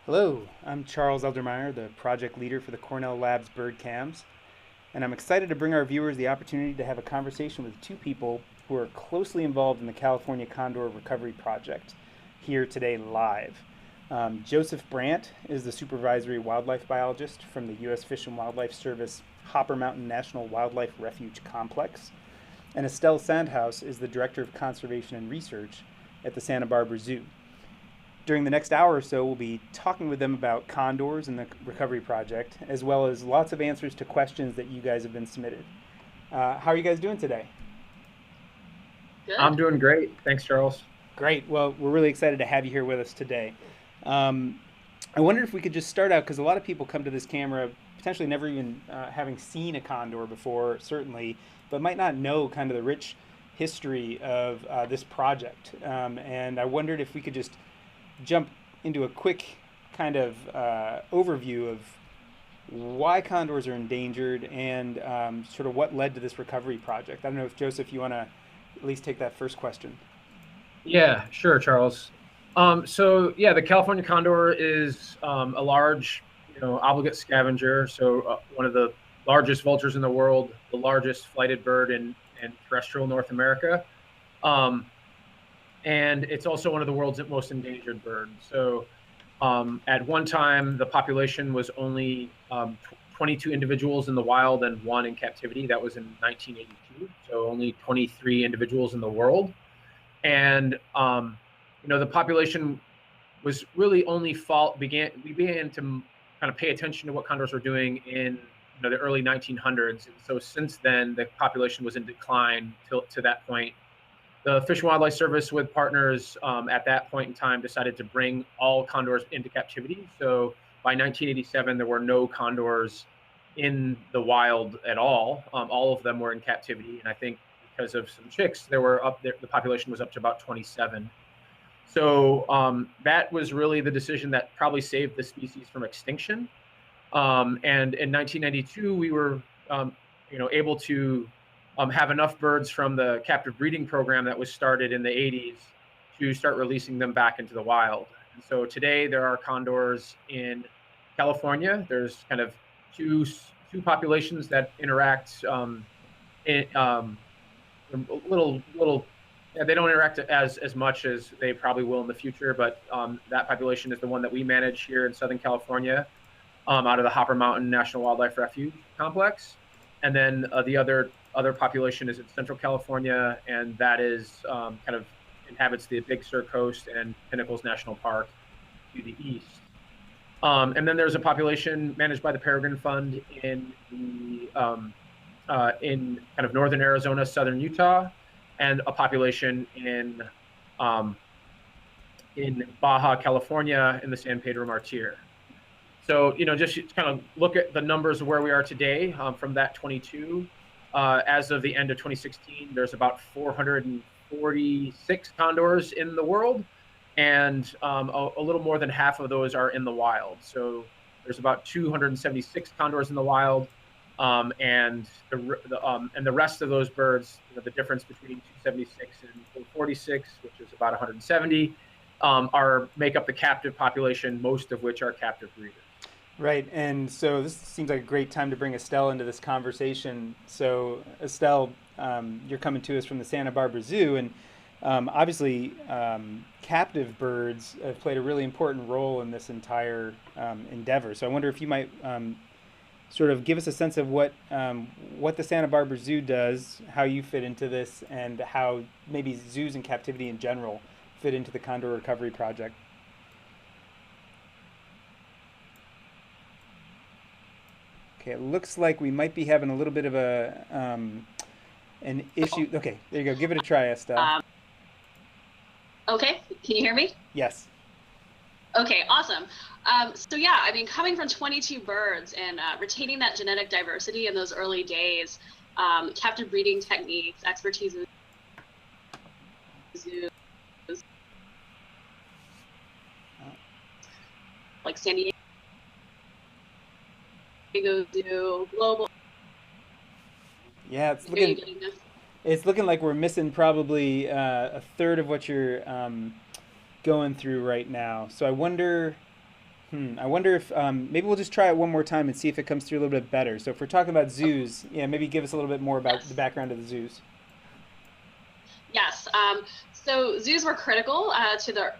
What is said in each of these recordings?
Hello, I'm Charles Eldermeyer, the project leader for the Cornell Labs bird cams, and I'm excited to bring our viewers the opportunity to have a conversation with two people who are closely involved in the California Condor Recovery Project here today live. Joseph Brandt is the supervisory wildlife biologist from the U.S. Fish and Wildlife Service Hopper Mountain National Wildlife Refuge Complex, and Estelle Sandhaus is the director of conservation and research at the Santa Barbara Zoo. During the next hour or so, we'll be talking with them about condors and the recovery project, as well as lots of answers to questions that you guys have been submitted. How are you guys doing today? I'm Good. doing great. Thanks, Charles. Great. Well, we're really excited to have you here with us today. Um, I wondered if we could just start out because a lot of people come to this camera potentially never even having seen a condor before, certainly, but might not know kind of the rich history of this project. And I wondered if we could just jump into a quick kind of overview of why condors are endangered and sort of what led to this recovery project. I don't know if Joseph, you want to at least take that first question. Yeah, sure, Charles. The California condor is a large, obligate scavenger. So one of the largest vultures in the world, the largest flighted bird in terrestrial North America, um, and it's also one of the world's most endangered birds. So at one time, the population was only 22 individuals in the wild and one in captivity. That was in 1982. So only 23 individuals in the world. And the population was really only we began to kind of pay attention to what condors were doing in the early 1900s. And so since then, the population was in decline till to that point. The Fish and Wildlife Service, with partners at that point in time, decided to bring all condors into captivity. So by 1987, there were no condors in the wild at all. All of them were in captivity, and I think because of some chicks, there were up there. The population was up to about 27. So that was really the decision that probably saved the species from extinction. And in 1992, we were, able to have enough birds from the captive breeding program that was started in the 80s to start releasing them back into the wild. And so today there are condors in California. There's kind of two populations that interact in, little yeah, they don't interact as much as they probably will in the future, but that population is the one that we manage here in Southern California, out of the Hopper Mountain National Wildlife Refuge complex. And then the other population is in Central California, and that is kind of inhabits the Big Sur Coast and Pinnacles National Park to the east. And then there's a population managed by the Peregrine Fund in kind of northern Arizona, southern Utah, and a population um, in Baja California in the San Pedro Martir. So, just kind of look at the numbers of where we are today from that 22. As of the end of 2016, there's about 446 condors in the world, and a little more than half of those are in the wild. So there's about 276 condors in the wild, and the rest of those birds, the difference between 276 and 446, which is about 170, are make up the captive population, most of which are captive breeders. Right, and so this seems like a great time to bring Estelle into this conversation. So, Estelle, you're coming to us from the Santa Barbara Zoo, and obviously, captive birds have played a really important role in this entire endeavor. So, I wonder if you might sort of give us a sense of what the Santa Barbara Zoo does, how you fit into this, and how maybe zoos in captivity in general fit into the Condor Recovery Project. Okay, it looks like we might be having a little bit of an issue. Okay, there you go. Give it a try, Estelle. Um, okay, can you hear me? Yes. Okay, awesome. So yeah, I mean, coming from 22 birds and retaining that genetic diversity in those early days, captive breeding techniques, expertise in zoos like San Diego Zoo, global. Yeah, Are you getting this? it's looking like we're missing probably a third of what you're going through right now. So I wonder, I wonder if maybe we'll just try it one more time and see if it comes through a little bit better. So if we're talking about zoos, yeah, maybe give us a little bit more about the Yes. background of the zoos. Yes. So zoos were critical to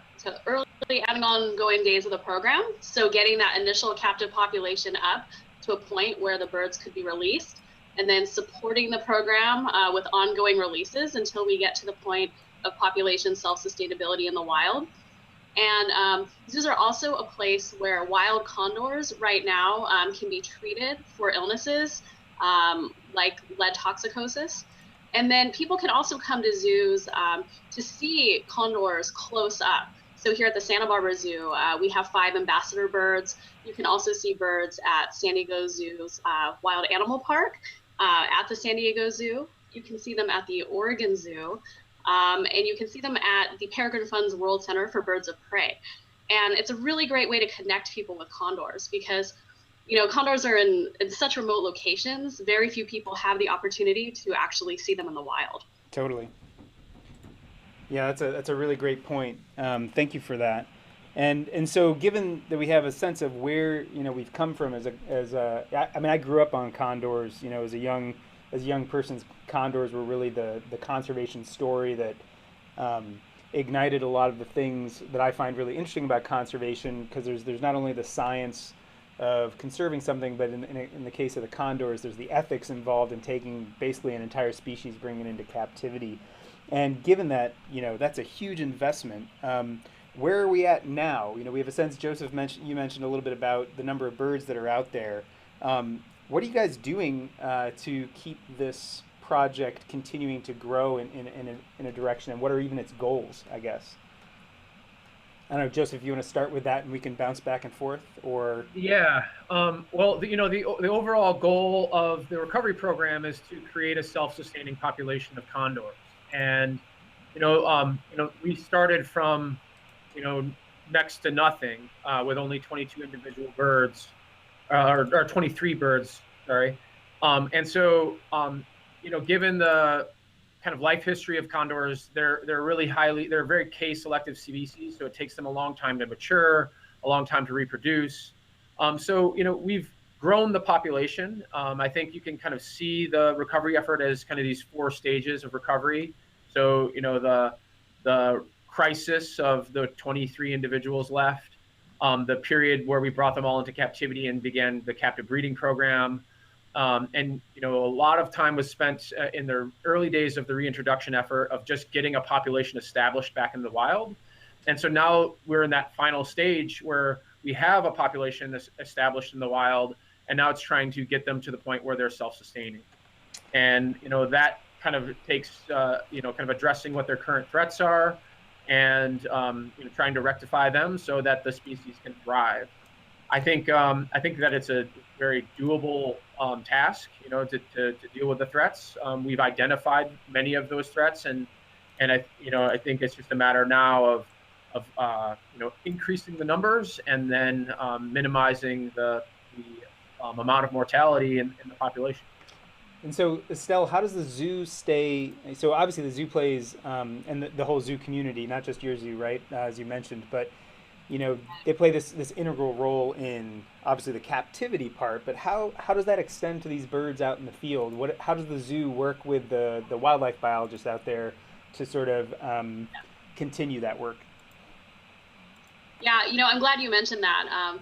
early and ongoing days of the program. So getting that initial captive population up to a point where the birds could be released, and then supporting the program with ongoing releases until we get to the point of population self-sustainability in the wild. And zoos are also a place where wild condors right now can be treated for illnesses like lead toxicosis. And then people can also come to zoos to see condors close up. So here at the Santa Barbara Zoo, we have 5 ambassador birds. You can also see birds at San Diego Zoo's Wild Animal Park, at the San Diego Zoo. You can see them at the Oregon Zoo. And you can see them at the Peregrine Funds World Center for Birds of Prey. And it's a really great way to connect people with condors because, condors are in such remote locations. Very few people have the opportunity to actually see them in the wild. Totally. Yeah, that's a really great point. Thank you for that. And so given that we have a sense of where we've come from I mean I grew up on condors. As a young person's condors were really the conservation story that ignited a lot of the things that I find really interesting about conservation because there's not only the science of conserving something, but in the case of the condors, there's the ethics involved in taking basically an entire species, bringing it into captivity. And given that, that's a huge investment. Where are we at now? We have a sense. You mentioned a little bit about the number of birds that are out there. What are you guys doing to keep this project continuing to grow in a direction, and what are even its goals, I guess? I don't know, Joseph, if you want to start with that and we can bounce back and forth, or... Yeah. Well, the overall goal of the recovery program is to create a self-sustaining population of condors. And, we started from, next to nothing with only 22 individual birds, or 23 birds, sorry. And so, given the kind of life history of condors, they're a very K-selective species, so it takes them a long time to mature, a long time to reproduce. So we've grown the population. I think you can kind of see the recovery effort as kind of these 4 stages of recovery. So the crisis of the 23 individuals left, the period where we brought them all into captivity and began the captive breeding program. And a lot of time was spent in the early days of the reintroduction effort of just getting a population established back in the wild. And so now we're in that final stage where we have a population established in the wild, and now it's trying to get them to the point where they're self-sustaining. And that kind of takes kind of addressing what their current threats are, and trying to rectify them so that the species can thrive. I think that it's a very doable task, to deal with the threats. We've identified many of those threats, and I think it's just a matter now of increasing the numbers and then minimizing the amount of mortality in the population. And so, Estelle, how does the zoo stay? So obviously the zoo plays, and the whole zoo community, not just your zoo, right, as you mentioned, but they play this integral role in obviously the captivity part. But how does that extend to these birds out in the field? How does the zoo work with the wildlife biologists out there to sort of continue that work? Yeah, I'm glad you mentioned that.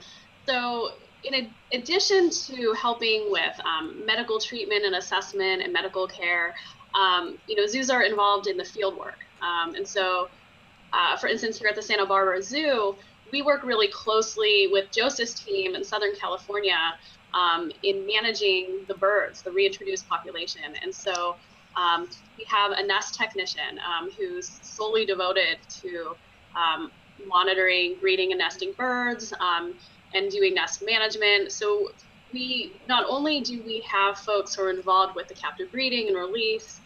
So in addition to helping with medical treatment and assessment and medical care, zoos are involved in the field work. And so, for instance, here at the Santa Barbara Zoo, we work really closely with Joseph's team in Southern California in managing the birds, the reintroduced population. And so we have a nest technician who's solely devoted to monitoring, breeding, and nesting birds, and doing nest management. So we not only do we have folks who are involved with the captive breeding and release,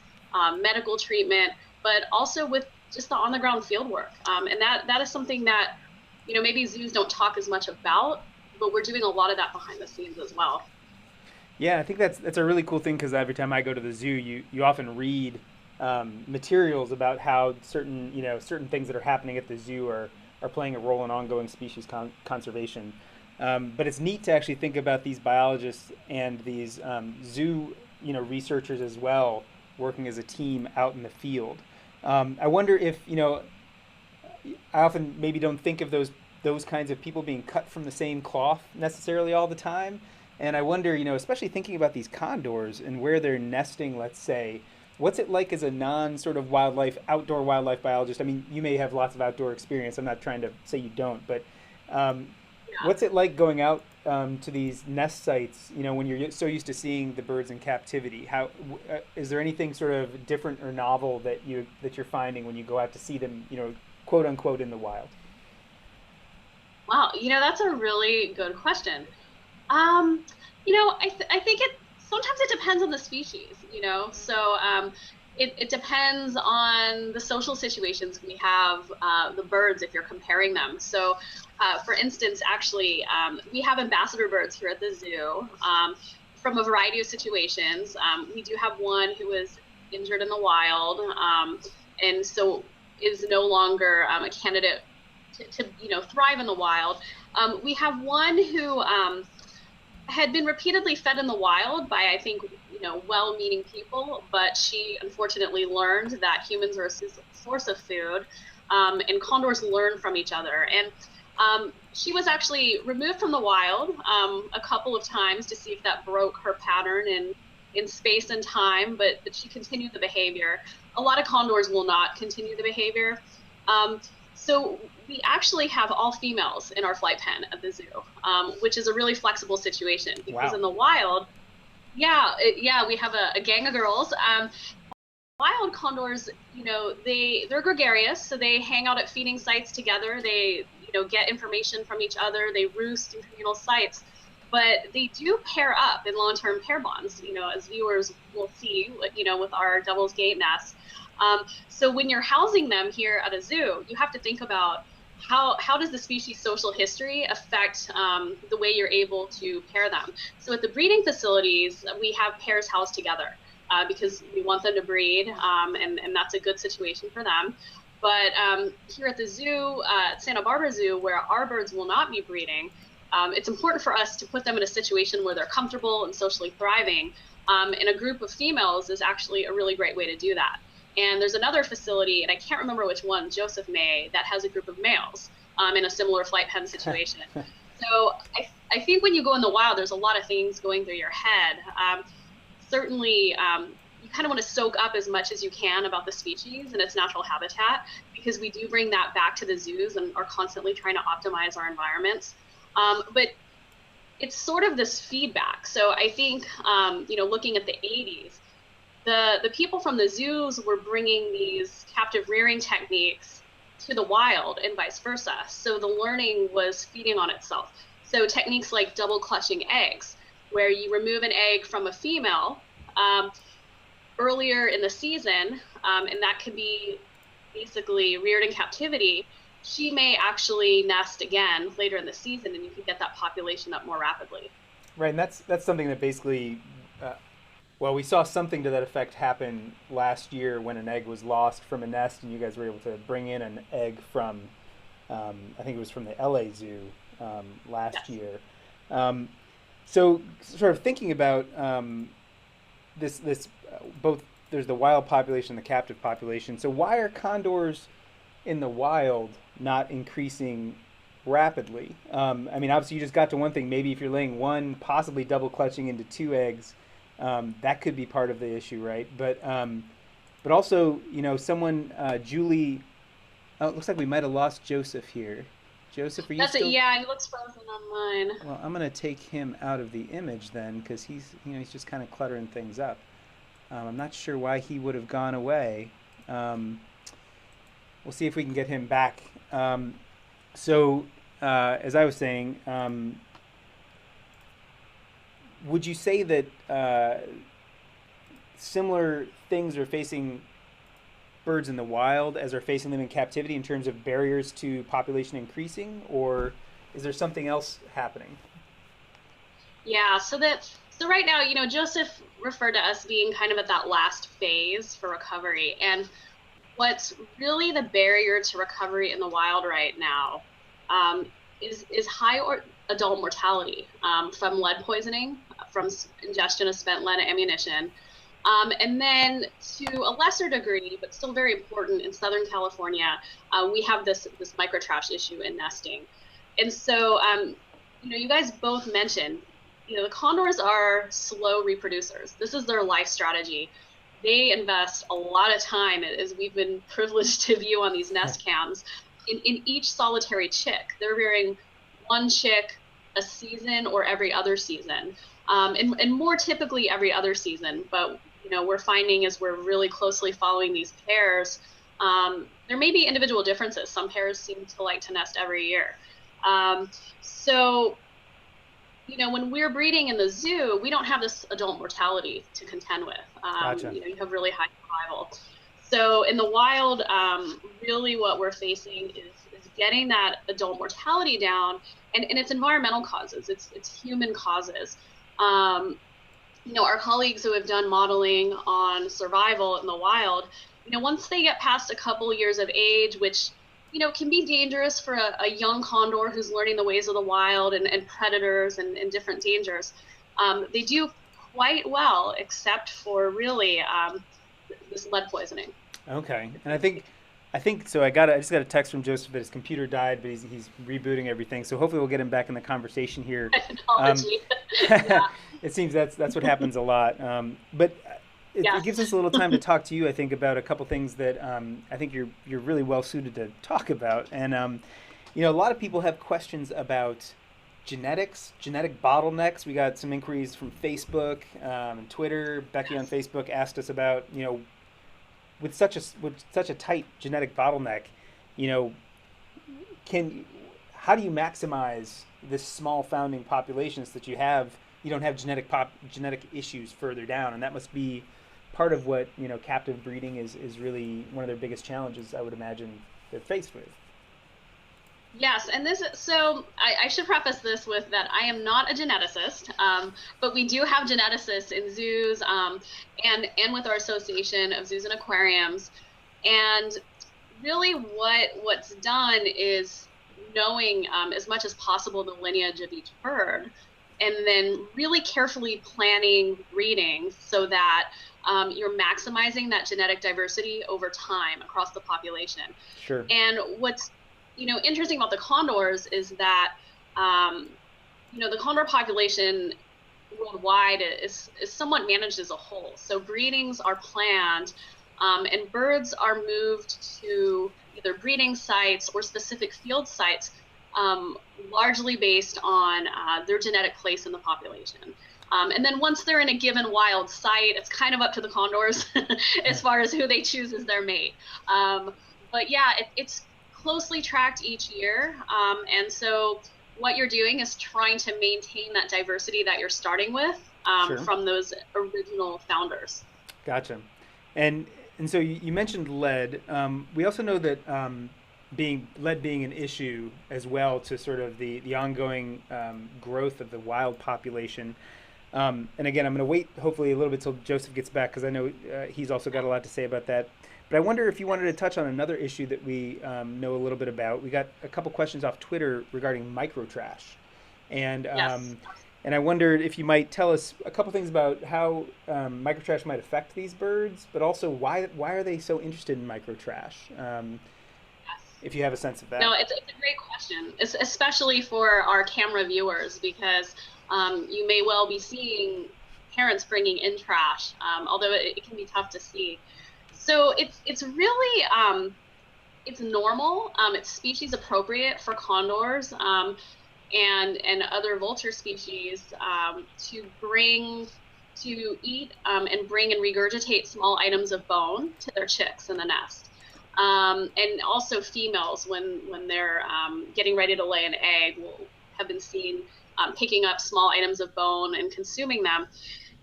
medical treatment, but also with just the on-the-ground field work. And that is something that, maybe zoos don't talk as much about, but we're doing a lot of that behind the scenes as well. Yeah, I think that's a really cool thing because every time I go to the zoo, you often read materials about how certain things that are happening at the zoo are playing a role in ongoing species conservation. But it's neat to actually think about these biologists and these zoo, researchers as well, working as a team out in the field. I wonder if, I often maybe don't think of those kinds of people being cut from the same cloth necessarily all the time. And I wonder, especially thinking about these condors and where they're nesting, let's say, what's it like as a non sort of outdoor wildlife biologist? I mean, you may have lots of outdoor experience. I'm not trying to say you don't, but um, Yeah. what's it like going out to these nest sites? When you're so used to seeing the birds in captivity, is there anything sort of different or novel that you're finding when you go out to see them, quote unquote, in the wild? Wow, that's a really good question. I think sometimes it depends on the species, So it depends on the social situations we have the birds if you're comparing them. So, for instance, actually, we have ambassador birds here at the zoo from a variety of situations. We do have one who was injured in the wild, and so is no longer a candidate to thrive in the wild. We have one who had been repeatedly fed in the wild by, I think, well-meaning people, but she unfortunately learned that humans are a source of food, and condors learn from each other. And she was actually removed from the wild a couple of times to see if that broke her pattern in space and time, but she continued the behavior. A lot of condors will not continue the behavior. Um, so we actually have all females in our flight pen at the zoo, which is a really flexible situation because Wow. in the wild, yeah, we have a gang of girls. Wild condors, they're gregarious, so they hang out at feeding sites together. They, get information from each other. They roost in communal sites, but they do pair up in long-term pair bonds. As viewers will see, with our Devil's Gate nests. So when you're housing them here at a zoo, you have to think about how does the species' social history affect the way you're able to pair them. So at the breeding facilities, we have pairs housed together because we want them to breed, and that's a good situation for them. But here at the zoo, at Santa Barbara Zoo, where our birds will not be breeding, it's important for us to put them in a situation where they're comfortable and socially thriving. And a group of females is actually a really great way to do that. And there's another facility, and I can't remember which one, Joseph May, that has a group of males in a similar flight pen situation. So I think when you go in the wild, there's a lot of things going through your head. Certainly, you kind of want to soak up as much as you can about the species and its natural habitat, because we do bring that back to the zoos and are constantly trying to optimize our environments. But it's sort of this feedback. So I think, looking at the 80s, the people from the zoos were bringing these captive rearing techniques to the wild and vice versa. So the learning was feeding on itself. So techniques like double clutching eggs, where you remove an egg from a female earlier in the season, and that could be basically reared in captivity, she may actually nest again later in the season, and you can get that population up more rapidly. Right, and that's something that basically, well, we saw something to that effect happen last year when an egg was lost from a nest, and you guys were able to bring in an egg from, I think it was from the LA Zoo last Yes. year. So, sort of thinking about this both there's the wild population and the captive population. So, why are condors in the wild not increasing rapidly? I mean, obviously, you just got to one thing. Maybe if you're laying one, possibly double clutching into two eggs, that could be part of the issue, right? But also, someone, Julie. Oh, it looks like we might have lost Joseph here. Joseph, are you That's it. still? Yeah, he looks frozen on mine. Well, I'm gonna take him out of the image then, because he's just kind of cluttering things up. I'm not sure why he would have gone away. Um, we'll see if we can get him back. As I was saying, would you say that similar things are facing birds in the wild as are facing them in captivity in terms of barriers to population increasing, or is there something else happening? Yeah, so right now, Joseph referred to us being kind of at that last phase for recovery. And what's really the barrier to recovery in the wild right now is high adult mortality from lead poisoning, from ingestion of spent lead ammunition. And then to a lesser degree, but still very important in Southern California, we have this microtrash issue in nesting. And so, you guys both mentioned, the condors are slow reproducers. This is their life strategy. They invest a lot of time, as we've been privileged to view on these nest cams, in each solitary chick. They're rearing one chick a season or every other season, and more typically every other season. But we're finding as we're really closely following these pairs, there may be individual differences. Some pairs seem to like to nest every year. So, when we're breeding in the zoo, we don't have this adult mortality to contend with. Gotcha. You have really high survival. So in the wild, really what we're facing is getting that adult mortality down, and it's environmental causes. It's human causes. Our colleagues who have done modeling on survival in the wild, once they get past a couple years of age, which can be dangerous for a young condor who's learning the ways of the wild and predators and different dangers. They do quite well, except for really this lead poisoning. Okay, and I think so. I just got a text from Joseph that his computer died, but he's rebooting everything. So hopefully we'll get him back in the conversation here. Yeah. It seems that's what happens a lot. But it gives us a little time to talk to you, I think, about a couple things that I think you're really well suited to talk about. And a lot of people have questions about genetics, genetic bottlenecks. We got some inquiries from Facebook and Twitter. Becky on Facebook asked us about with such a tight genetic bottleneck, how do you maximize this small founding populations that you have? You don't have genetic issues further down, and that must be part of what captive breeding is really one of their biggest challenges, I would imagine, they're faced with. Yes, and I should preface this with that I am not a geneticist, but we do have geneticists in zoos and with our Association of Zoos and Aquariums. And really what's done is knowing as much as possible the lineage of each bird, and then really carefully planning breeding so that you're maximizing that genetic diversity over time across the population. Sure. And what's interesting about the condors is that, the condor population worldwide is somewhat managed as a whole. So breedings are planned, and birds are moved to either breeding sites or specific field sites, largely based on their genetic place in the population. And then once they're in a given wild site, it's kind of up to the condors as far as who they choose as their mate. But yeah, it's closely tracked each year, and so what you're doing is trying to maintain that diversity that you're starting with Sure. from those original founders. Gotcha. And so you mentioned lead. We also know that lead being an issue as well to sort of the ongoing growth of the wild population. And again, I'm going to wait hopefully a little bit till Joseph gets back, because I know he's also got a lot to say about that. But I wonder if you wanted to touch on another issue that we know a little bit about. We got a couple questions off Twitter regarding microtrash. And Yes. and I wondered if you might tell us a couple things about how microtrash might affect these birds, but also why are they so interested in microtrash? If you have a sense of that. No, it's a great question, especially for our camera viewers, because you may well be seeing parents bringing in trash, although it can be tough to see. So it's really it's normal. It's species appropriate for condors and other vulture species to eat and bring and regurgitate small items of bone to their chicks in the nest. And also females, when they're getting ready to lay an egg, will have been seen picking up small items of bone and consuming them.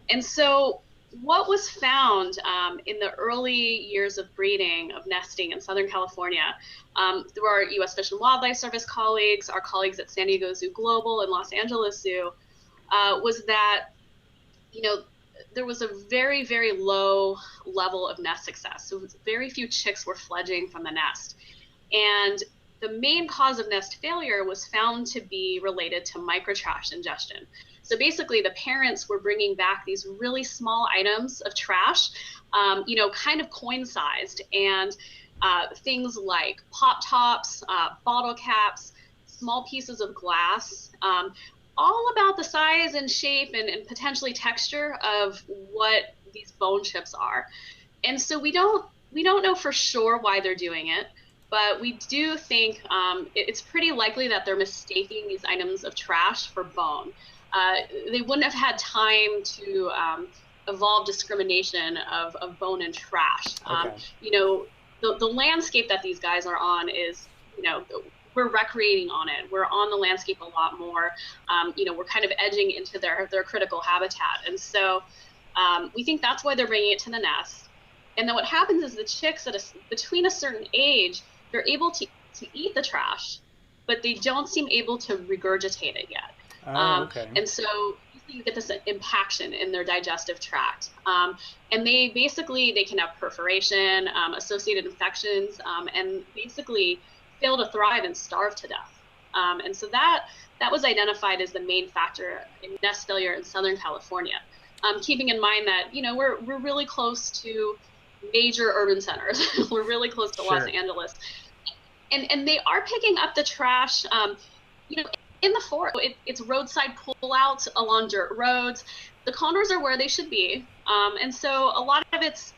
And so what was found in the early years of breeding, of nesting in Southern California, through our U.S. Fish and Wildlife Service colleagues, our colleagues at San Diego Zoo Global and Los Angeles Zoo, was that, there was a very, very low level of nest success. So very few chicks were fledging from the nest. And the main cause of nest failure was found to be related to microtrash ingestion. So basically, the parents were bringing back these really small items of trash, kind of coin-sized, and things like pop tops, bottle caps, small pieces of glass, all about the size and shape and potentially texture of what these bone chips are. And so we don't know for sure why they're doing it, but we do think it's pretty likely that they're mistaking these items of trash for bone. They wouldn't have had time to evolve discrimination of bone and trash. Okay. The landscape that these guys are on is, we're recreating on it. We're on the landscape a lot more. We're kind of edging into their critical habitat. And so we think that's why they're bringing it to the nest. And then what happens is the chicks between a certain age, they're able to eat the trash, but they don't seem able to regurgitate it yet. Okay. And so you get this impaction in their digestive tract. And they can have perforation, associated infections, and basically fail to thrive and starve to death. And so that was identified as the main factor in nest failure in Southern California. Keeping in mind that, we're really close to major urban centers. We're really close to Los Angeles. And they are picking up the trash, in the forest. It's roadside pullouts along dirt roads. The condors are where they should be. And so a lot of it's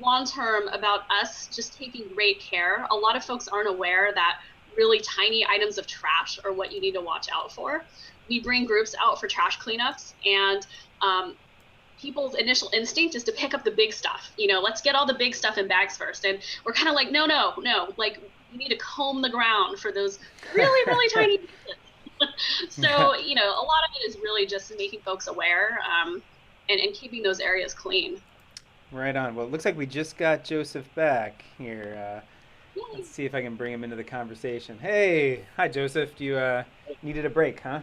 long-term about us just taking great care. A lot of folks aren't aware that really tiny items of trash are what you need to watch out for. We bring groups out for trash cleanups, and people's initial instinct is to pick up the big stuff. Let's get all the big stuff in bags first. And we're kind of like, no, like you need to comb the ground for those really, really tiny pieces. So, a lot of it is really just making folks aware and keeping those areas clean. Right on. Well, it looks like we just got Joseph back here. Let's see if I can bring him into the conversation. Hey, hi, Joseph. You needed a break, huh?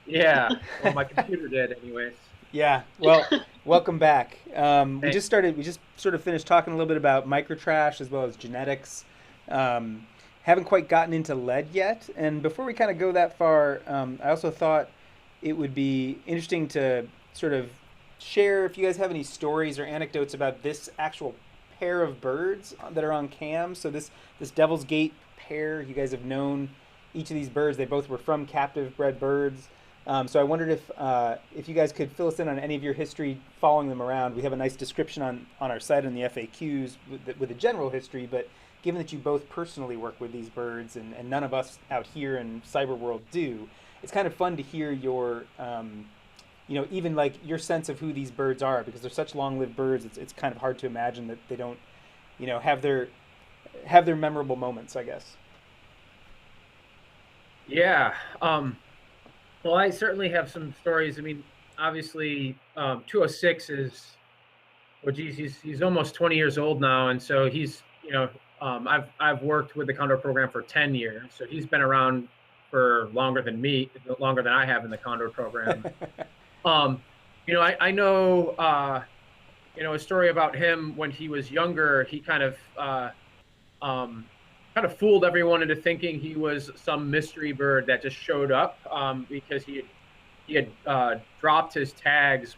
Yeah. Well, my computer did anyways. Yeah. Well, welcome back. We just sort of finished talking a little bit about microtrash as well as genetics. Haven't quite gotten into lead yet. And before we kind of go that far, I also thought it would be interesting to sort of share if you guys have any stories or anecdotes about this actual pair of birds that are on cam. So this Devil's Gate pair, you guys have known each of these birds. They both were from captive bred birds. So I wondered if you guys could fill us in on any of your history following them around. We have a nice description on our site in the FAQs with a general history, but given that you both personally work with these birds and none of us out here in cyber world do, it's kind of fun to hear your, even like your sense of who these birds are, because they're such long-lived birds. It's kind of hard to imagine that they don't, have their memorable moments, I guess. Yeah. Well, I certainly have some stories. I mean, obviously, 206 is, he's almost 20 years old now, and so he's, I've worked with the Condor program for 10 years, so he's been around for longer than I have in the Condor program. I know, a story about him when he was younger. He kind of fooled everyone into thinking he was some mystery bird that just showed up because he had dropped his tags.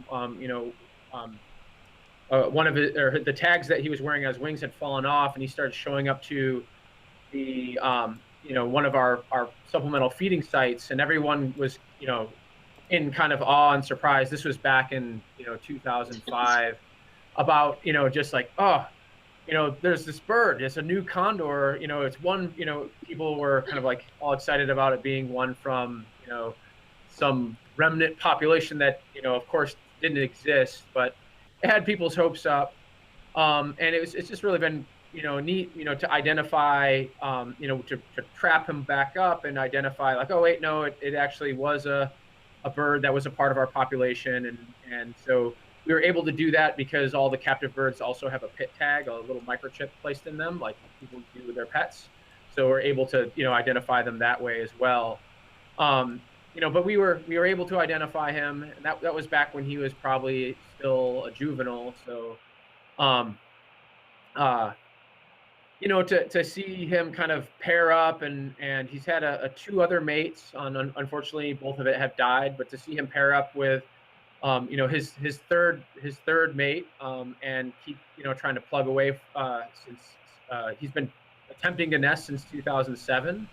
One of the tags that he was wearing on his wings had fallen off, and he started showing up to the one of our supplemental feeding sites, and everyone was in kind of awe and surprise. This was back in 2005, about just like, oh, there's this bird, it's a new condor, it's one, people were kind of like all excited about it being one from, some remnant population that, of course didn't exist, but it had people's hopes up. And it's just really been, neat, to identify, to trap him back up and identify like, oh wait, no, it actually was a bird that was a part of our population. And so we were able to do that because all the captive birds also have a pit tag, a little microchip placed in them, like people do with their pets. So we're able to, identify them that way as well. But we were able to identify him, and that was back when he was probably still a juvenile. So, to see him kind of pair up, and he's had two other mates. Unfortunately, both of it have died. But to see him pair up with, his third mate, and keep trying to plug away since he's been attempting to nest since 2007,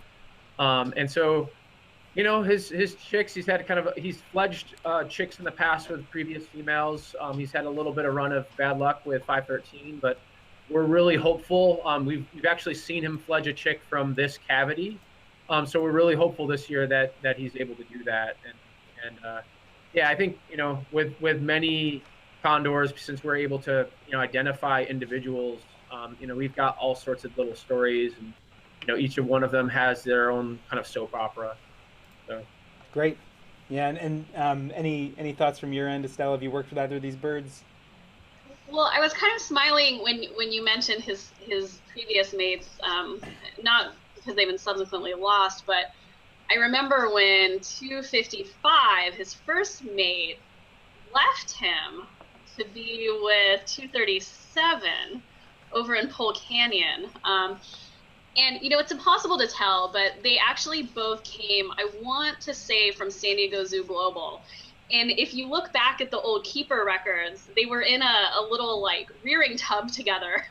and so. His chicks, he's fledged chicks in the past with previous females. He's had a little bit of run of bad luck with 513, but we're really hopeful. We've actually seen him fledge a chick from this cavity. So we're really hopeful this year that he's able to do that. And yeah, I think, with many condors, since we're able to, identify individuals, we've got all sorts of little stories, and, each of one of them has their own kind of soap opera. So. Great. Yeah, and any thoughts from your end, Estelle? Have you worked with either of these birds? Well, I was kind of smiling when you mentioned his previous mates, not because they've been subsequently lost, but I remember when 255, his first mate, left him to be with 237 over in Pole Canyon. And, it's impossible to tell, but they actually both came, I want to say, from San Diego Zoo Global. And if you look back at the old keeper records, they were in a little, rearing tub together.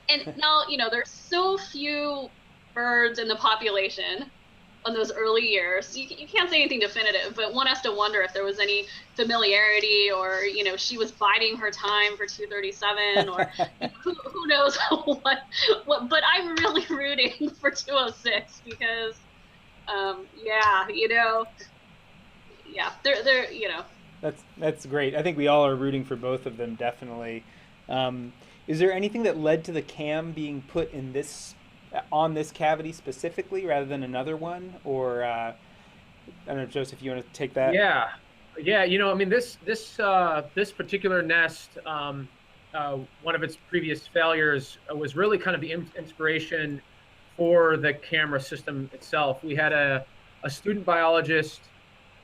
And now, there's so few birds in the population on those early years. You can't say anything definitive, but one has to wonder if there was any familiarity, or, she was biding her time for 237, or who knows what. But I'm really rooting for 206 because, they're. That's great. I think we all are rooting for both of them, definitely. Is there anything that led to the cam being put in on this cavity specifically rather than another one? Or I don't know, Joseph, you want to take that? Yeah, this particular nest, one of its previous failures was really kind of the inspiration for the camera system itself. We had a student biologist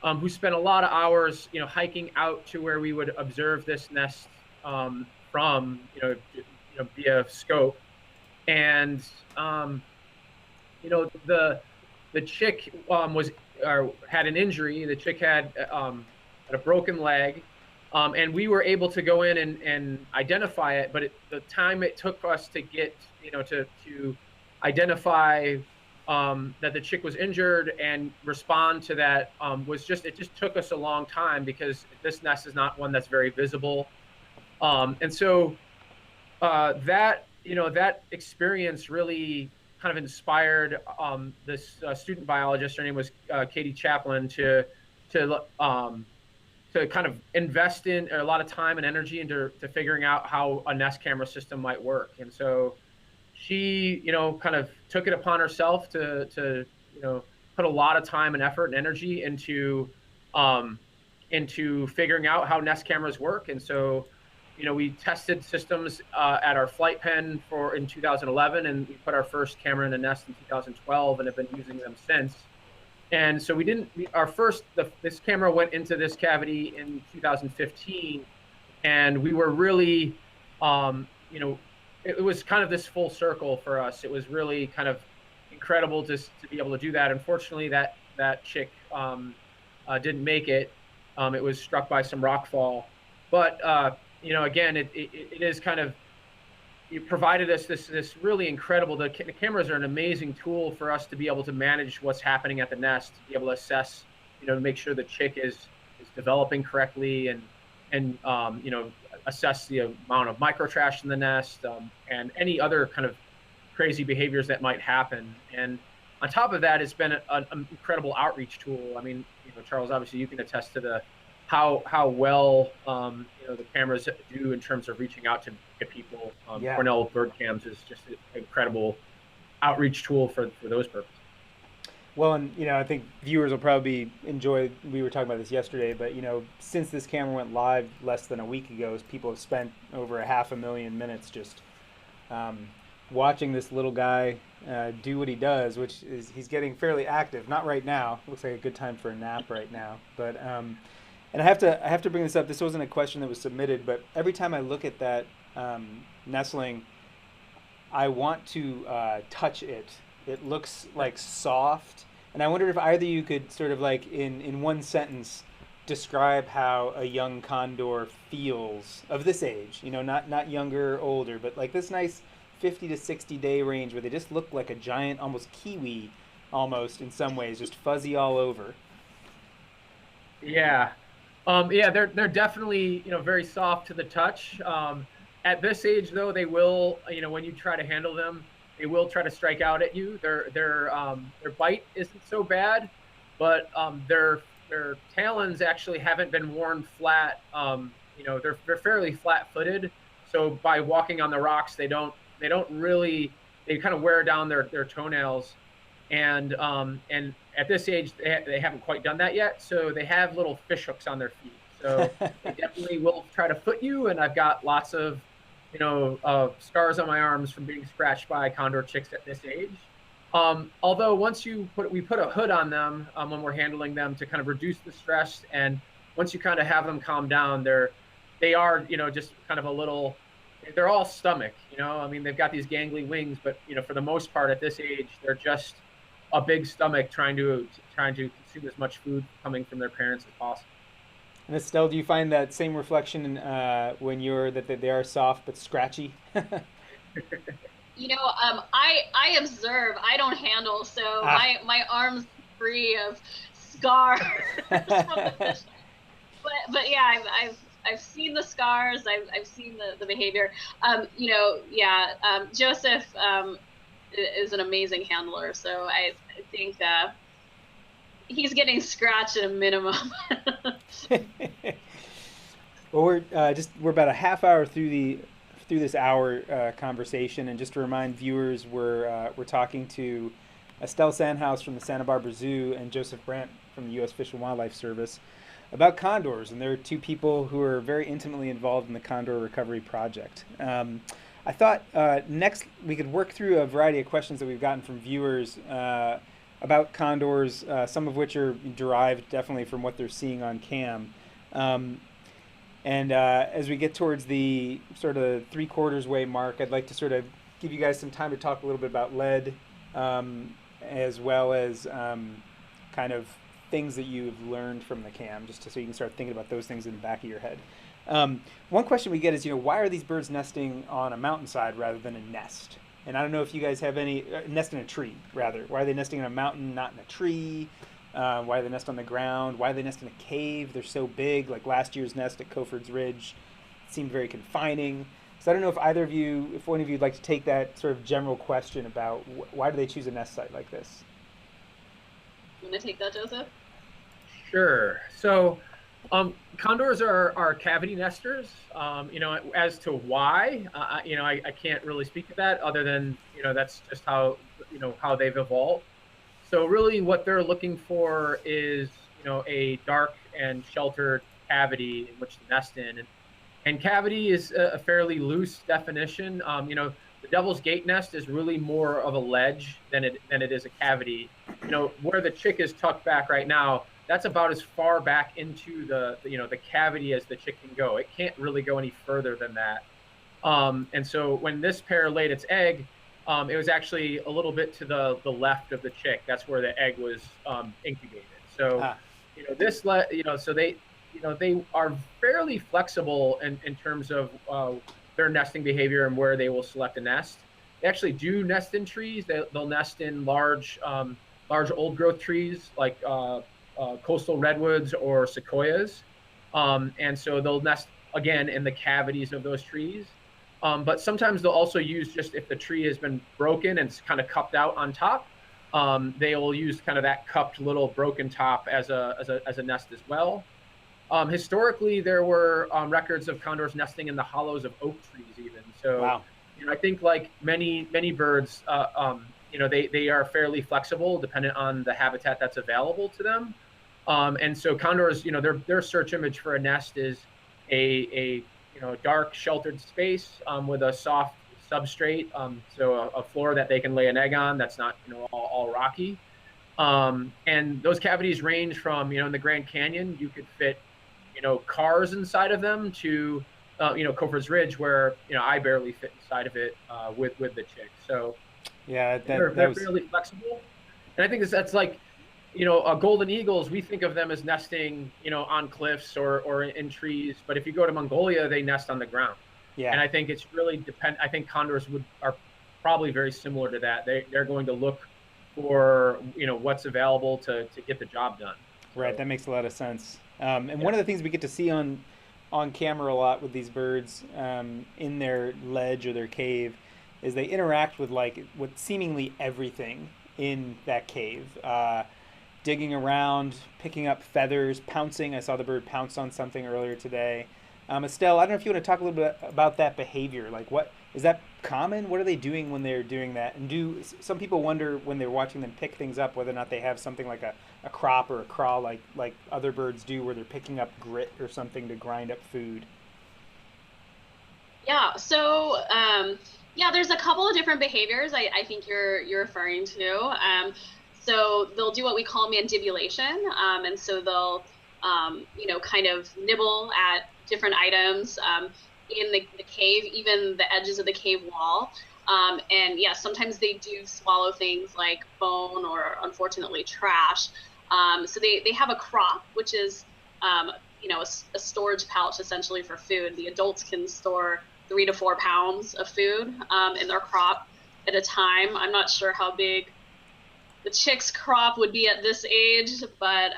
who spent a lot of hours hiking out to where we would observe this nest from via scope. And the chick had an injury. The chick had a broken leg, and we were able to go in and identify it. But the time it took us to get to identify that the chick was injured and respond to that it just took us a long time, because this nest is not one that's very visible, and so that experience really kind of inspired this student biologist. Her name was Katie Chaplin, to kind of invest in a lot of time and energy into figuring out how a nest camera system might work. And so she, kind of took it upon herself to put a lot of time and effort and energy into figuring out how nest cameras work. And so we tested systems at our flight pen in 2011, and we put our first camera in a nest in 2012, and have been using them since. And so this camera went into this cavity in 2015, and we were really, it was kind of this full circle for us. It was really kind of incredible to be able to do that. Unfortunately, that chick didn't make it. It was struck by some rockfall, but again, it is kind of, you provided us this really incredible. The cameras are an amazing tool for us to be able to manage what's happening at the nest, to be able to assess, to make sure the chick is developing correctly, and assess the amount of microtrash in the nest, and any other kind of crazy behaviors that might happen. And on top of that, it's been an incredible outreach tool. I mean, Charles, obviously you can attest to how well the cameras do in terms of reaching out to people. Cornell bird cams is just an incredible outreach tool for those purposes. Well, and I think viewers will probably enjoy. We were talking about this yesterday, but since this camera went live less than a week ago, people have spent over 500,000 minutes just watching this little guy do what he does, which is he's getting fairly active. Not right now. Looks like a good time for a nap right now, but. And I have to bring this up. This wasn't a question that was submitted, but every time I look at that nestling, I want to touch it. It looks like soft, and I wondered if either you could sort of like in one sentence describe how a young condor feels of this age. You know, not younger or older, but like this nice 50 to 60 day range where they just look like a giant, almost kiwi, almost in some ways, just fuzzy all over. Yeah. Yeah, they're definitely, very soft to the touch. At this age, though, they will, when you try to handle them, they will try to strike out at you. Their bite isn't so bad, but their talons actually haven't been worn flat. They're fairly flat-footed, so by walking on the rocks, they don't really, they kind of wear down their toenails, and at this age they haven't quite done that yet, so they have little fish hooks on their feet, so they definitely will try to foot you. And I've got lots of scars on my arms from being scratched by condor chicks at this age. Although once we put a hood on them when we're handling them to kind of reduce the stress, and once you kind of have them calm down, they are just kind of a little, they're all stomach. I mean, they've got these gangly wings, but for the most part at this age they're just a big stomach trying to consume as much food coming from their parents as possible. And Estelle, do you find that same reflection when you're that they are soft but scratchy? I observe. I don't handle, so my arms free of scars from the fish. But yeah, I've seen the scars. I've seen the behavior. Joseph is an amazing handler, so I think he's getting scratched at a minimum. Well, we're about a half hour through this hour conversation, and just to remind viewers, we're talking to Estelle Sandhaus from the Santa Barbara Zoo and Joseph Brandt from the U.S. Fish and Wildlife Service about condors, and they're two people who are very intimately involved in the Condor Recovery project. I thought next we could work through a variety of questions that we've gotten from viewers about condors, some of which are derived definitely from what they're seeing on cam. And as we get towards the sort of 3/4 way mark, I'd like to sort of give you guys some time to talk a little bit about lead, as well as kind of things that you've learned from the cam, just so you can start thinking about those things in the back of your head. One question we get is, why are these birds nesting on a mountainside rather than a nest? And I don't know if you guys have any nest in a tree, rather. Why are they nesting in a mountain, not in a tree? Why do they nest on the ground? Why do they nest in a cave? They're so big. Like last year's nest at Coford's Ridge seemed very confining. So I don't know if one of you would like to take that sort of general question about why do they choose a nest site like this? You want to take that, Joseph? Sure. So condors are cavity nesters. As to why, I can't really speak to that, other than that's just how they've evolved. So really what they're looking for is, a dark and sheltered cavity in which to nest in. And cavity is a fairly loose definition. The Devil's Gate nest is really more of a ledge than it is a cavity. Where the chick is tucked back right now, that's about as far back into the cavity as the chick can go. It can't really go any further than that. And so when this pair laid its egg, it was actually a little bit to the left of the chick. That's where the egg was incubated. So, so they are fairly flexible in terms of their nesting behavior and where they will select a nest. They actually do nest in trees. They'll nest in large old growth trees like coastal redwoods or sequoias. And so they'll nest again in the cavities of those trees. But sometimes they'll also use, just if the tree has been broken and it's kind of cupped out on top, they will use kind of that cupped little broken top as a nest as well. Historically, there were records of condors nesting in the hollows of oak trees even. So wow. I think like many birds, they are fairly flexible dependent on the habitat that's available to them. And so condors, their search image for a nest is a dark sheltered space with a soft substrate, so a floor that they can lay an egg on that's not all rocky. And those cavities range from in the Grand Canyon you could fit cars inside of them to Cofer's Ridge, where I barely fit inside of it with the chick. So Yeah, they're fairly flexible, and I think that's like golden eagles. We think of them as nesting on cliffs or in trees, but if you go to Mongolia, they nest on the ground. yeah. And I think it's really I think condors are probably very similar to that. They're going to look for what's available to get the job done. Right, So, that makes a lot of sense. And yeah. one of the things we get to see on camera a lot with these birds in their ledge or their cave is they interact with seemingly everything in that cave. Digging around, picking up feathers, pouncing. I saw the bird pounce on something earlier today. Estelle, I don't know if you want to talk a little bit about that behavior. Like, what is that common? What are they doing when they're doing that? And do some people wonder when they're watching them pick things up whether or not they have something like a crop or a craw like other birds do, where they're picking up grit or something to grind up food? Yeah. So yeah, there's a couple of different behaviors I think you're referring to. So they'll do what we call mandibulation, and so they'll kind of nibble at different items in the cave, even the edges of the cave wall. And yeah, sometimes they do swallow things like bone or unfortunately trash. So they have a crop, which is a storage pouch essentially for food. The adults can store 3 to 4 pounds of food in their crop at a time. I'm not sure how big the chick's crop would be at this age, but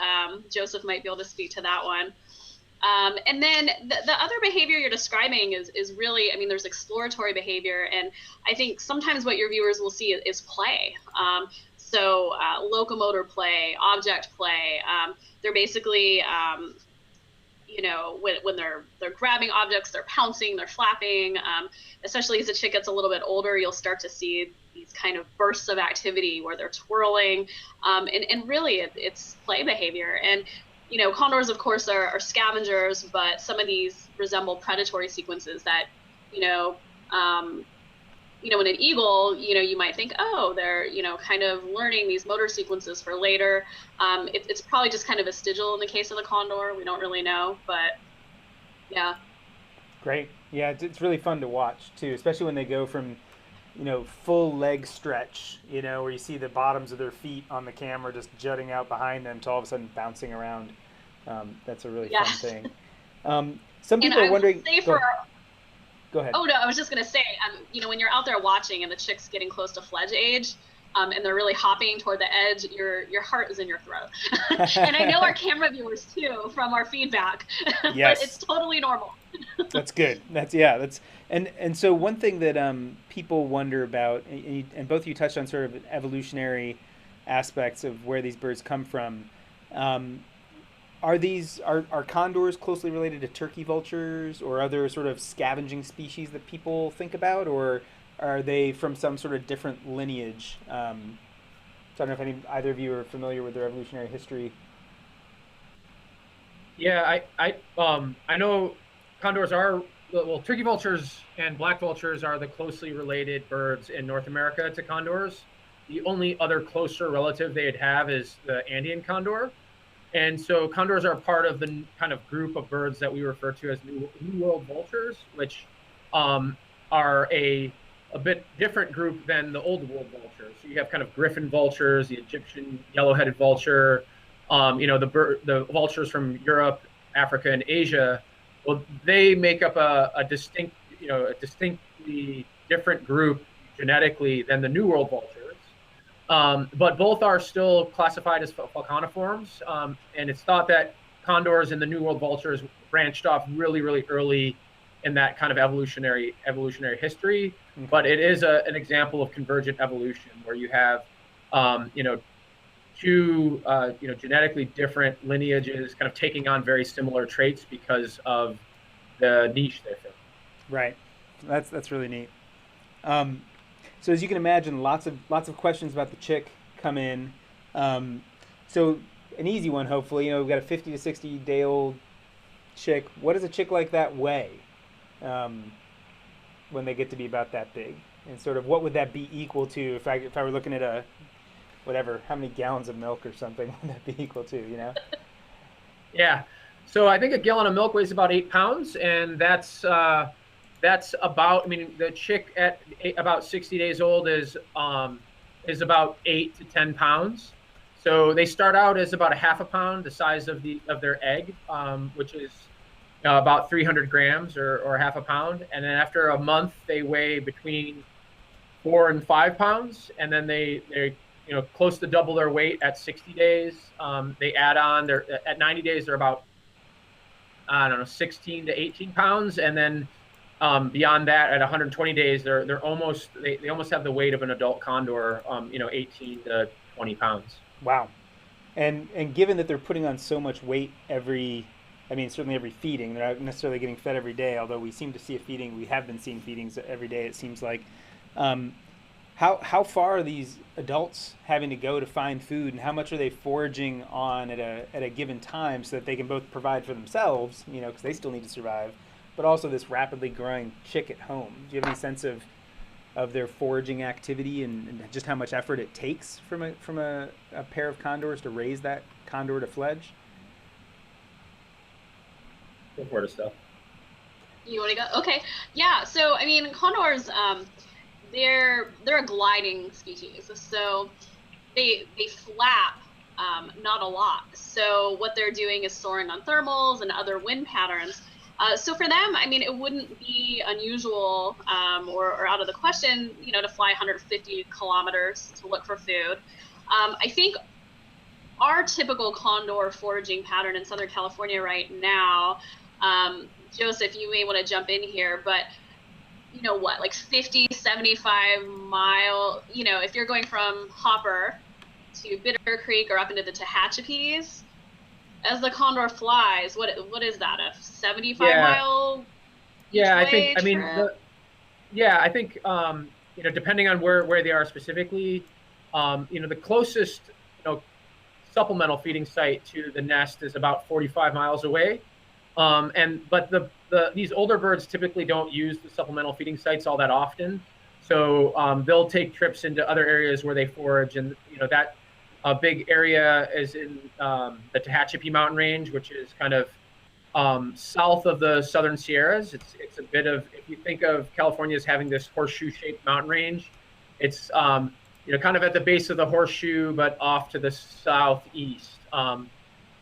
Joseph might be able to speak to that one. And then the other behavior you're describing is really, I mean, there's exploratory behavior, and I think sometimes what your viewers will see is play. So locomotor play, object play. They're basically, when they're grabbing objects, they're pouncing, they're flapping. Especially as the chick gets a little bit older, you'll start to see these kind of bursts of activity where they're twirling, and really it's play behavior. And condors, of course, are scavengers, but some of these resemble predatory sequences that, in an eagle, you might think, oh, they're, kind of learning these motor sequences for later. It's probably just kind of vestigial in the case of the condor. We don't really know, but yeah. Great. Yeah, it's really fun to watch too, especially when they go from full leg stretch, where you see the bottoms of their feet on the camera just jutting out behind them to all of a sudden bouncing around. That's a really fun thing. Some people are wondering. Go ahead. Oh no, I was just gonna say, when you're out there watching and the chick's getting close to fledge age, and they're really hopping toward the edge, your heart is in your throat. And I know our camera viewers too from our feedback. Yes. But it's totally normal. That's good. And so one thing that people wonder about, and both of you touched on sort of evolutionary aspects of where these birds come from. Are condors closely related to turkey vultures or other sort of scavenging species that people think about, or are they from some sort of different lineage? So I don't know if either of you are familiar with their evolutionary history. Yeah, I know condors are, well, turkey vultures and black vultures are the closely related birds in North America to condors. The only other closer relative they'd have is the Andean condor. And so condors are part of the kind of group of birds that we refer to as New World vultures, which are a bit different group than the Old World vultures. So you have kind of griffin vultures, the Egyptian yellow-headed vulture, the vultures from Europe, Africa, and Asia. Well, they make up a distinctly different group genetically than the New World vultures. But both are still classified as falconiforms, and it's thought that condors and the New World vultures branched off really, really early in that kind of evolutionary history. Okay. But it is an example of convergent evolution where you have, two genetically different lineages kind of taking on very similar traits because of the niche they're filling. Right. That's really neat. So as you can imagine, lots of questions about the chick come in. So an easy one, hopefully. We've got a 50 to 60 day old chick. What does a chick like that weigh when they get to be about that big? And sort of what would that be equal to if I were looking at how many gallons of milk or something would that be equal to? Yeah. So I think a gallon of milk weighs about 8 pounds, and that's about. I mean, the chick at about 60 days old is about 8 to 10 pounds. So they start out as about a half a pound, the size of their egg, which is about 300 grams or half a pound, and then after a month they weigh between 4 and 5 pounds, and then they close to double their weight at 60 days. They add on. They're at 90 days. They're about, I don't know, 16 to 18 pounds, and then beyond that, at 120 days, they're almost they almost have the weight of an adult condor. 18 to 20 pounds. Wow. And given that they're putting on so much weight I mean, certainly every feeding, they're not necessarily getting fed every day, although we seem to see we have been seeing feedings every day, it seems like. Um, how far are these adults having to go to find food, and how much are they foraging on at a given time so that they can both provide for themselves, because they still need to survive, but also this rapidly growing chick at home? Do you have any sense of their foraging activity and just how much effort it takes from a pair of condors to raise that condor to fledge? Go for it, stuff. You want to go? Okay. Yeah. So I mean, condors, they're a gliding species, so they flap, not a lot. So what they're doing is soaring on thermals and other wind patterns. So for them, I mean, it wouldn't be unusual or out of the question, to fly 150 kilometers to look for food. I think our typical condor foraging pattern in Southern California right now, Joseph, you may want to jump in here, but like 50, 75 mile, if you're going from Hopper to Bitter Creek or up into the Tehachapies, as the condor flies, what is that, a 75-mile I think, I mean, I think, depending on where they are specifically, the closest, supplemental feeding site to the nest is about 45 miles away. But these older birds typically don't use the supplemental feeding sites all that often. So they'll take trips into other areas where they forage, and that a big area is in the Tehachapi mountain range, which is kind of south of the Southern Sierras. It's a bit of, if you think of California as having this horseshoe-shaped mountain range, it's kind of at the base of the horseshoe, but off to the southeast.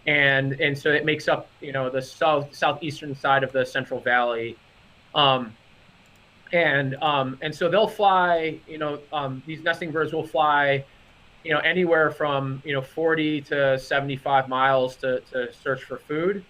And so it makes up, the southeastern side of the Central Valley. And so they'll fly, these nesting birds will fly, anywhere from, 40 to 75 miles to search for food.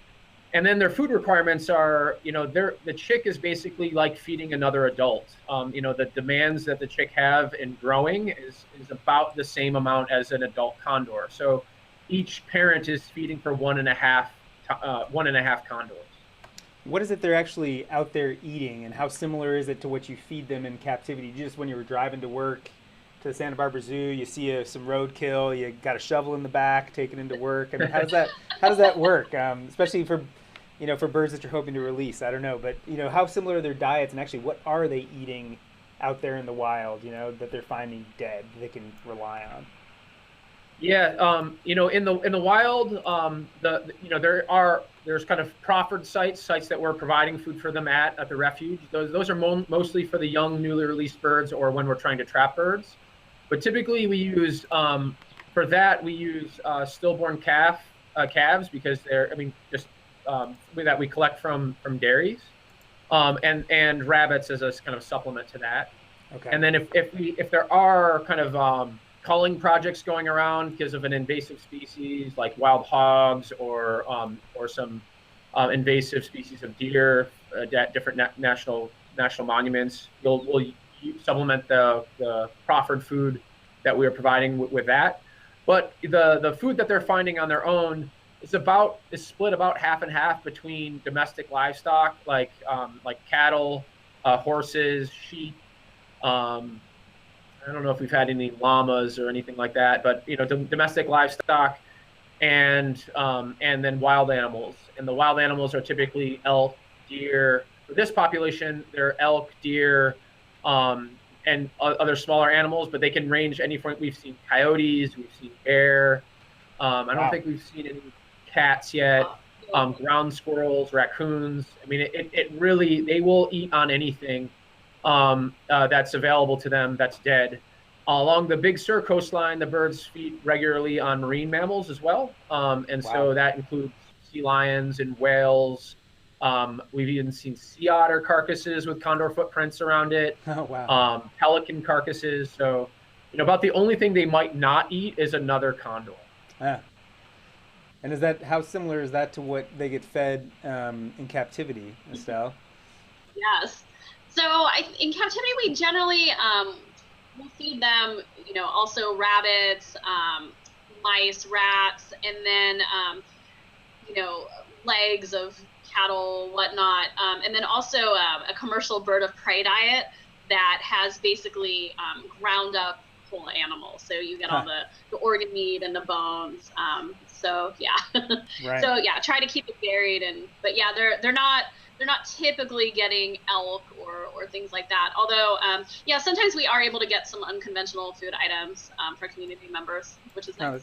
And then their food requirements are, the chick is basically like feeding another adult. The demands that the chick have in growing is about the same amount as an adult condor. So each parent is feeding for 1.5 condors. What is it they're actually out there eating, and how similar is it to what you feed them in captivity? Just when you were driving to work to the Santa Barbara Zoo, you see some roadkill, you got a shovel in the back, taking into work. I mean, how does that work? Especially for birds that you're hoping to release. I don't know, but how similar are their diets, and actually what are they eating out there in the wild? That they're finding dead, they can rely on. Yeah, in the wild, there's kind of proffered sites that we're providing food for them at the refuge. Those are mostly for the young, newly released birds, or when we're trying to trap birds. But typically, we use stillborn calves, because they're, that we collect from dairies, and rabbits as a kind of supplement to that. Okay. And then if there are kind of culling projects going around because of an invasive species like wild hogs or some invasive species of deer, different national monuments, we'll supplement the proffered food that we are providing with that. But the food that they're finding on their own is split about half and half between domestic livestock like cattle, horses, sheep. I don't know if we've had any llamas or anything like that, but domestic livestock, and then wild animals. And the wild animals are typically elk, deer. For this population, they're elk, deer, and other smaller animals, but they can range anywhere. We've seen coyotes, we've seen bear. I don't think we've seen any cats yet. ground squirrels, raccoons. I mean, it really, they will eat on anything that's available to them that's dead. Along the Big Sur coastline, the birds feed regularly on marine mammals as well. And Wow. so that includes sea lions and whales. We've even seen sea otter carcasses with condor footprints around it, Oh, wow. pelican carcasses. So, about the only thing they might not eat is another condor. Ah. And how similar is that to what they get fed in captivity, Estelle? Yes. So in captivity, we generally will feed them, also rabbits, mice, rats, and then, you know, legs of cattle, whatnot. And then also a commercial bird of prey diet that has basically ground up whole animals. So you get all the organ meat and the bones. So yeah, Right. so yeah, try to keep it varied. But yeah, they're not typically getting elk or things like that. Although, yeah, sometimes we are able to get some unconventional food items for community members, which is nice.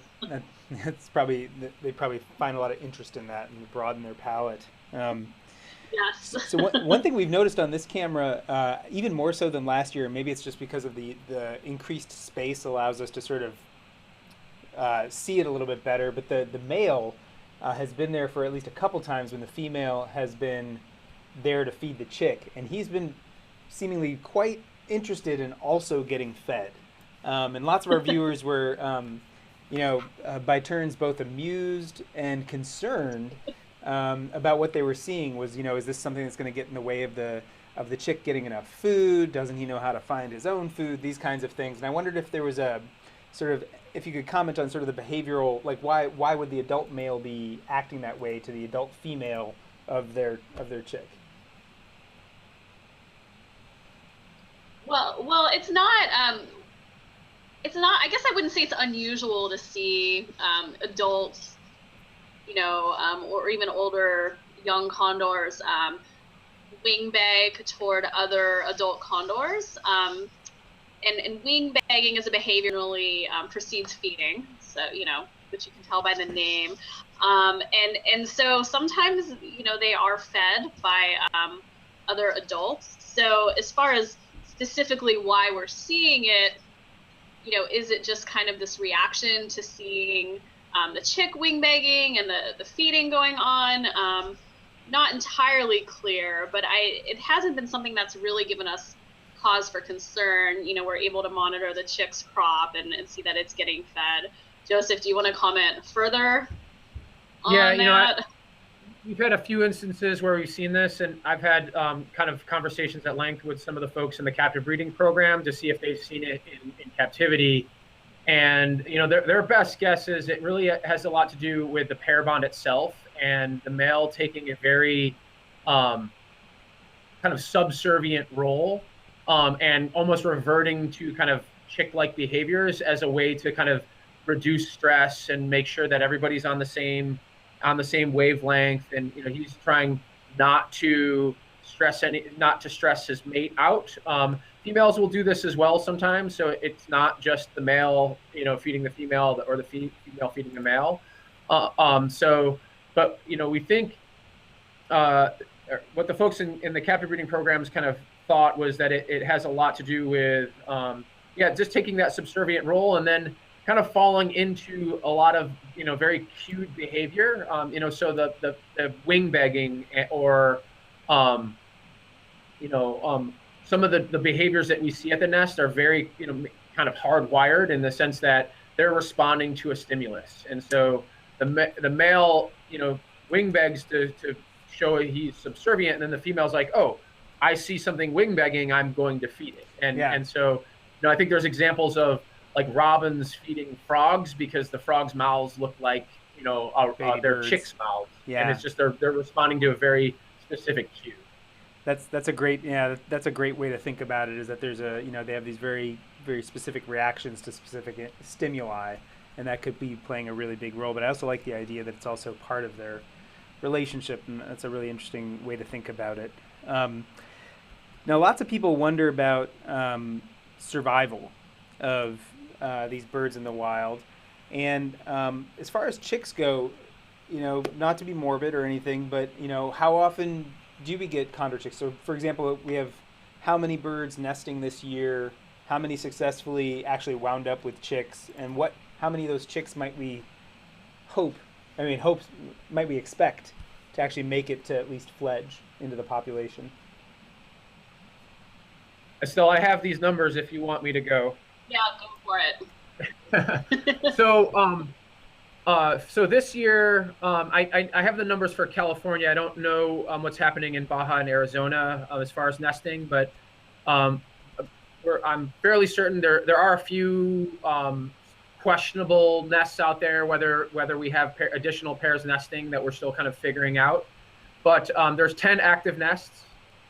That's probably, they probably find a lot of interest in that and broaden their palate. Yes. So one thing we've noticed on this camera, even more so than last year, maybe it's just because of the increased space allows us to sort of see it a little bit better, but the male has been there for at least a couple times when the female has been there to feed the chick, and he's been seemingly quite interested in also getting fed. And lots of our viewers were, by turns both amused and concerned about what they were seeing. Was, is this something that's going to get in the way of the chick getting enough food? Doesn't he know how to find his own food? These kinds of things. And I wondered if there was a sort of, if you could comment on sort of the behavioral, like why would the adult male be acting that way to the adult female of their chick? Well, it's not. It's not. I guess I wouldn't say it's unusual to see adults, or even older young condors wing bag toward other adult condors. And wing bagging is a behavior normally precedes feeding, so which you can tell by the name. And so sometimes they are fed by other adults. So as far as specifically why we're seeing it, is it just kind of this reaction to seeing the chick wing bagging and the feeding going on? Not entirely clear, but it hasn't been something that's really given us cause for concern. We're able to monitor the chick's crop and see that it's getting fed. Joseph, do you want to comment further on that? We've had a few instances where we've seen this, and I've had kind of conversations at length with some of the folks in the captive breeding program to see if they've seen it in captivity. And their best guess is it really has a lot to do with the pair bond itself and the male taking a very kind of subservient role and almost reverting to kind of chick-like behaviors as a way to kind of reduce stress and make sure that everybody's on the same wavelength. And he's trying not to stress his mate out. Females will do this as well sometimes, so it's not just the male feeding the female or the female feeding the male. But we think what the folks in the captive breeding programs kind of thought was that it has a lot to do with just taking that subservient role and then kind of falling into a lot of very cute behavior. So the wing begging or some of the behaviors that we see at the nest are very kind of hardwired in the sense that they're responding to a stimulus. And so the male wing begs to show he's subservient, and then the female's like, oh, I see something wing begging, I'm going to feed it. And so I think there's examples of like robins feeding frogs because the frogs' mouths look like their chicks' mouths. Yeah. And it's just they're responding to a very specific cue. That's a great way to think about it, is that there's they have these very, very specific reactions to specific stimuli, and that could be playing a really big role. But I also like the idea that it's also part of their relationship, and that's a really interesting way to think about it. Now, lots of people wonder about survival of these birds in the wild, and as far as chicks go, not to be morbid or anything, but how often do we get condor chicks? So, for example, we have how many birds nesting this year? How many successfully actually wound up with chicks? And how many of those chicks might we might we expect to actually make it to at least fledge into the population? Estelle, I have these numbers if you want me to go. Yeah, go for it. So this year, I have the numbers for California. I don't know what's happening in Baja and Arizona as far as nesting, but I'm fairly certain there are a few questionable nests out there, whether we have additional pairs nesting that we're still kind of figuring out. But there's 10 active nests,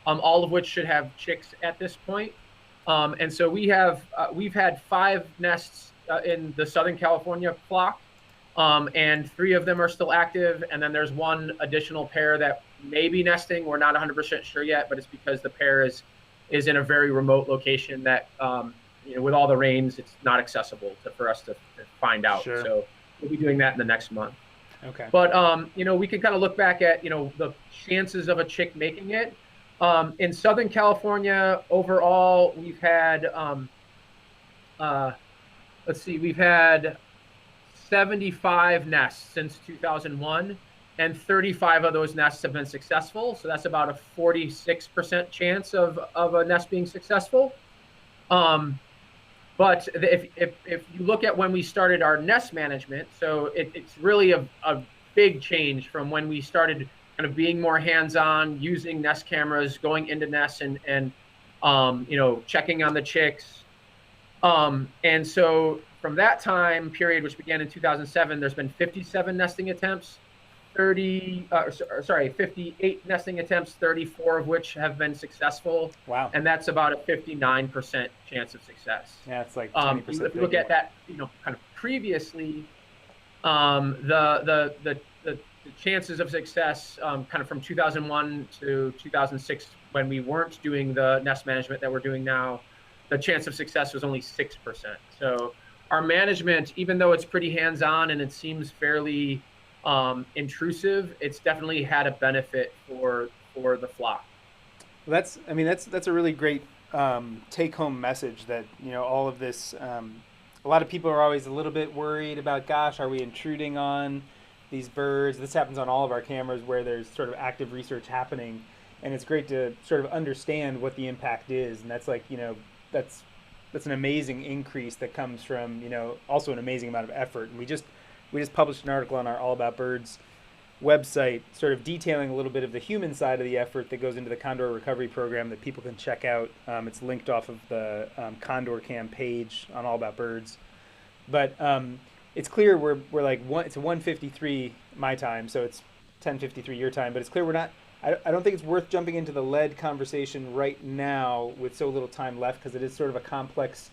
all of which should have chicks at this point. And so we've had 5 nests in the Southern California flock, and 3 of them are still active. And then there's 1 additional pair that may be nesting. We're not 100% sure yet, but it's because the pair is in a very remote location that, with all the rains, it's not accessible for us to find out. Sure. So we'll be doing that in the next month. Okay. But, we can kind of look back at, the chances of a chick making it. In Southern California, overall, we've had, we've had 75 nests since 2001, and 35 of those nests have been successful. So that's about a 46% chance of a nest being successful. But if you look at when we started our nest management, so it's really a big change from when we started kind of being more hands-on, using nest cameras, going into nests and checking on the chicks. And so from that time period, which began in 2007, there's been 57 nesting attempts, 58 nesting attempts, 34 of which have been successful. Wow. And that's about a 59% chance of success. Yeah, it's like 20%. If you look at that, kind of previously, the chances of success, kind of from 2001 to 2006, when we weren't doing the nest management that we're doing now, the chance of success was only 6%. So our management, even though it's pretty hands-on and it seems fairly intrusive, it's definitely had a benefit for the flock. Well, that's a really great take-home message that all of this. A lot of people are always a little bit worried about, gosh, are we intruding on these birds? This happens on all of our cameras where there's sort of active research happening, and it's great to sort of understand what the impact is, and that's like that's an amazing increase that comes from also an amazing amount of effort. And we just published an article on our All About Birds website, sort of detailing a little bit of the human side of the effort that goes into the Condor Recovery program that people can check out. It's linked off of the Condor Cam page on All About Birds. But it's clear we're like it's a 1:53 my time, so it's 10:53 your time. But it's clear we're not. I don't think it's worth jumping into the lead conversation right now with so little time left, because it is sort of a complex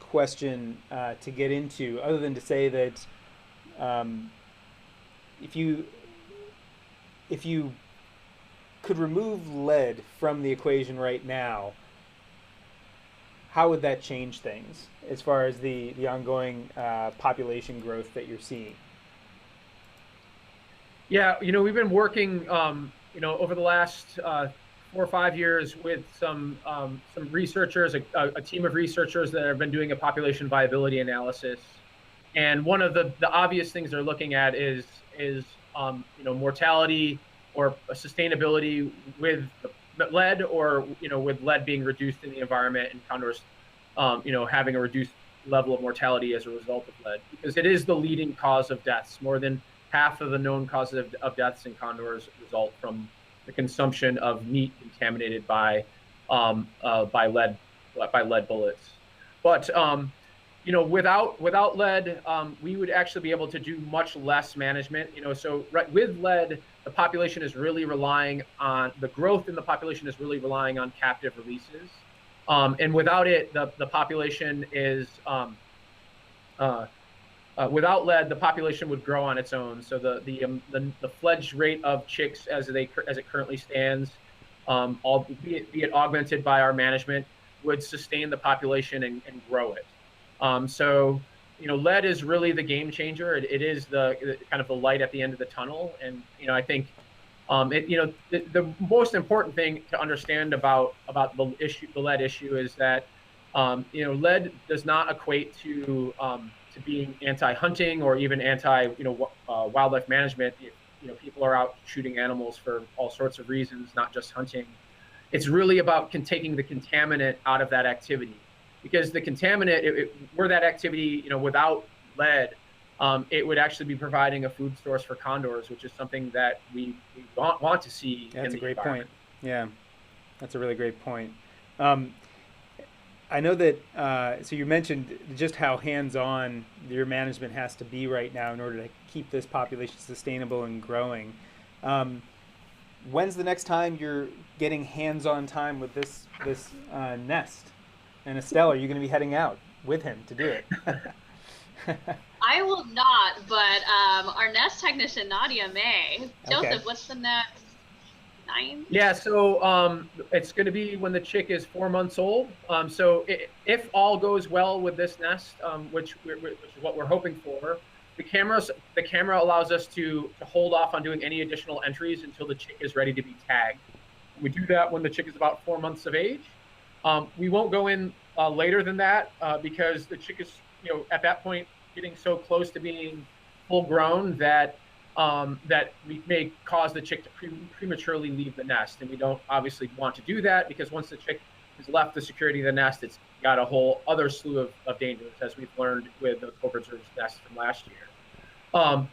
question to get into, other than to say that if you could remove lead from the equation right now, how would that change things as far as the ongoing population growth that you're seeing? Yeah, we've been working, over the last 4 or 5 years with some researchers, a team of researchers that have been doing a population viability analysis. And one of the obvious things they're looking at is mortality or sustainability with lead, or with lead being reduced in the environment, and condors having a reduced level of mortality as a result of lead, because it is the leading cause of deaths. More than half of the known causes of deaths in condors result from the consumption of meat contaminated by lead bullets. But without lead, we would actually be able to do much less management. So with lead, the population is really relying on the growth in the population is really relying on captive releases, and without it, the population is without lead, the population would grow on its own. So the fledge rate of chicks as it currently stands, be it augmented by our management, would sustain the population and grow it. So lead is really the game changer. It is the kind of the light at the end of the tunnel. And, I think the most important thing to understand about the lead issue is that, lead does not equate to being anti-hunting or even wildlife management. People are out shooting animals for all sorts of reasons, not just hunting. It's really about taking the contaminant out of that activity, because the contaminant, were that activity, without lead, it would actually be providing a food source for condors, which is something that we want to see. That's a great point. Yeah, that's a really great point. I know that, so you mentioned just how hands-on your management has to be right now in order to keep this population sustainable and growing. When's the next time you're getting hands-on time with this nest? And Estelle, are you going to be heading out with him to do it? I will not, but our nest technician, Nadia, may. Joseph, okay. What's the next 9? Yeah, so it's going to be when the chick is 4 months old. So if all goes well with this nest, which is what we're hoping for, the camera allows us to hold off on doing any additional entries until the chick is ready to be tagged. We do that when the chick is about 4 months of age. We won't go in later than that because the chick is, at that point, getting so close to being full grown that that we may cause the chick to prematurely leave the nest, and we don't obviously want to do that, because once the chick has left the security of the nest, it's got a whole other slew of dangers, as we've learned with the Cobra-Observer's nest from last year.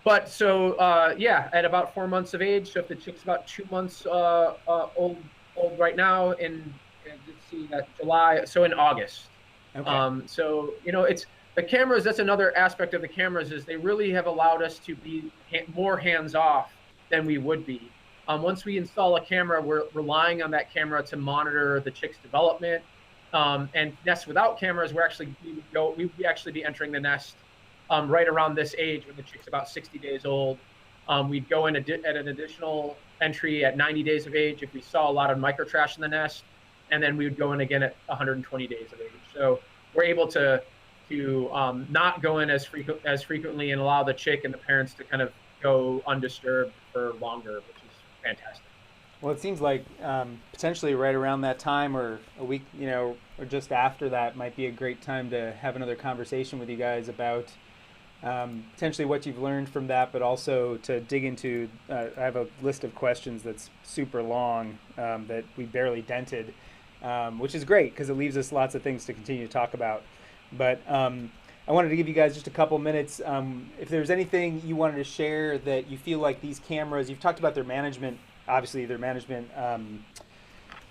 But so at about 4 months of age, so if the chick's about 2 months old right now, in let's see, July, so in August. Okay. So it's the cameras. That's another aspect of the cameras, is they really have allowed us to be more hands off than we would be. Once we install a camera, we're relying on that camera to monitor the chick's development. And nests without cameras, we would actually be entering the nest right around this age, when the chick's about 60 days old. We'd go in at an additional entry at 90 days of age if we saw a lot of microtrash in the nest, and then we would go in again at 120 days of age. So we're able to not go in as frequently and allow the chick and the parents to kind of go undisturbed for longer, which is fantastic. Well, it seems like potentially right around that time, or a week, or just after that, might be a great time to have another conversation with you guys about potentially what you've learned from that, but also to dig into, I have a list of questions that's super long that we barely dented, which is great because it leaves us lots of things to continue to talk about. But I wanted to give you guys just a couple minutes. If there's anything you wanted to share that you feel like these cameras, you've talked about their management, obviously their management,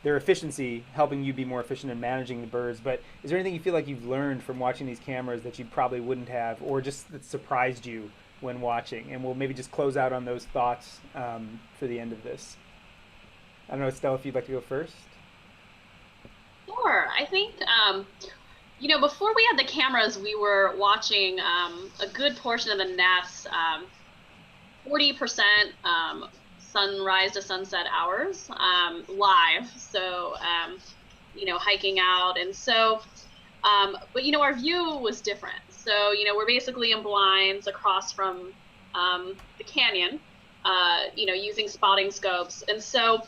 their efficiency, helping you be more efficient in managing the birds. But is there anything you feel like you've learned from watching these cameras that you probably wouldn't have, or just that surprised you when watching? And we'll maybe just close out on those thoughts for the end of this. I don't know, Estelle, if you'd like to go first. Sure. I think, before we had the cameras, we were watching a good portion of the nests, 40% sunrise to sunset hours live. So, hiking out. And so, but, our view was different. So, we're basically in blinds across from the canyon, using spotting scopes. And so,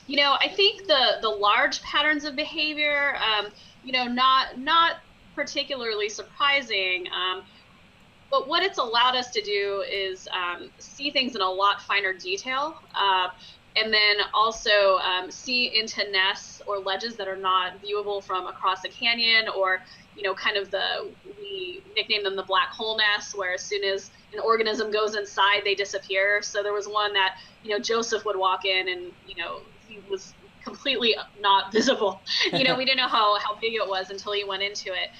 I think the large patterns of behavior, not particularly surprising, but what it's allowed us to do is see things in a lot finer detail, and then also see into nests or ledges that are not viewable from across the canyon, or we nickname them the black hole nests, where as soon as an organism goes inside, they disappear. So there was one that Joseph would walk in, and he was completely not visible. We didn't know how big it was until he went into it.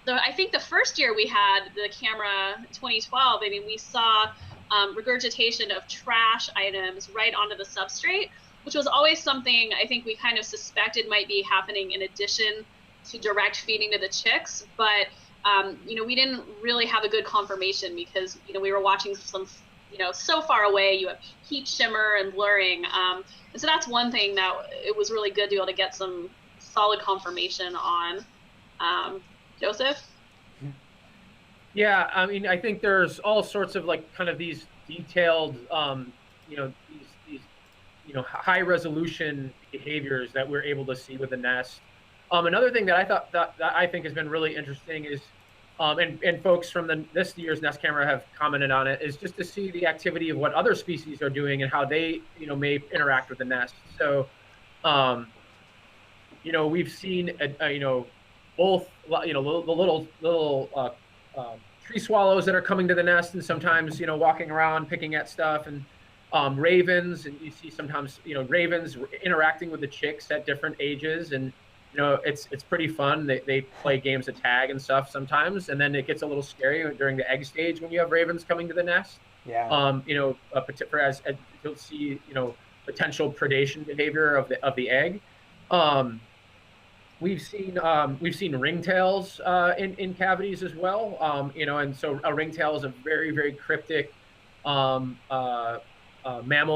But I think the first year we had the camera, 2012, we saw regurgitation of trash items right onto the substrate, which was always something I think we kind of suspected might be happening in addition to direct feeding to the chicks. But, we didn't really have a good confirmation, because, we were watching some, so far away, you have heat shimmer and blurring. And so that's one thing that it was really good to be able to get some solid confirmation on. Joseph? Yeah, I mean, I think there's all sorts of like kind of these detailed, these high resolution behaviors that we're able to see with the nest. Another thing that I thought that I think has been really interesting is, and folks from this year's nest camera have commented on it, is just to see the activity of what other species are doing and how they may interact with the nest. So, um, we've seen both the little tree swallows that are coming to the nest, and sometimes walking around picking at stuff, and ravens, and you see sometimes ravens interacting with the chicks at different ages, and it's pretty fun. They play games of tag and stuff sometimes, and then it gets a little scary during the egg stage when you have ravens coming to the nest. Yeah. As you'll see, potential predation behavior of the egg. We've seen ringtails in cavities as well, and so a ringtail is a very, very cryptic mammal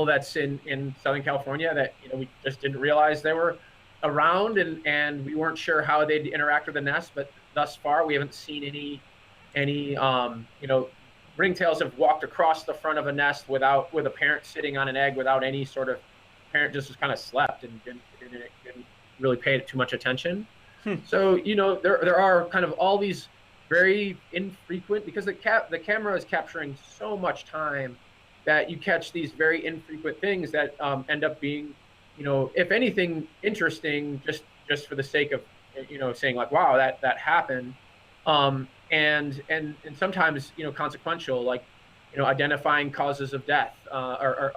that's in Southern California that we just didn't realize they were around, and we weren't sure how they'd interact with the nest. But thus far, we haven't seen any ringtails have walked across the front of a nest with a parent sitting on an egg without any sort of parent, just kind of slept and didn't really pay too much attention. So there are kind of all these very infrequent, because the camera is capturing so much time, that you catch these very infrequent things that end up being if anything interesting, just for the sake of saying like, wow, that happened, and sometimes consequential, like identifying causes of death, or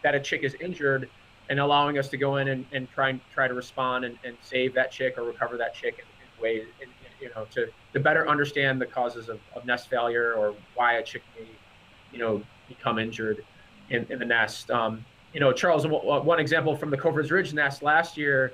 that a chick is injured, and allowing us to go in and try to respond and save that chick or recover that chick in ways, to better understand the causes of nest failure, or why a chick may become injured in the nest. Charles, one example from the Cover's Ridge nest last year,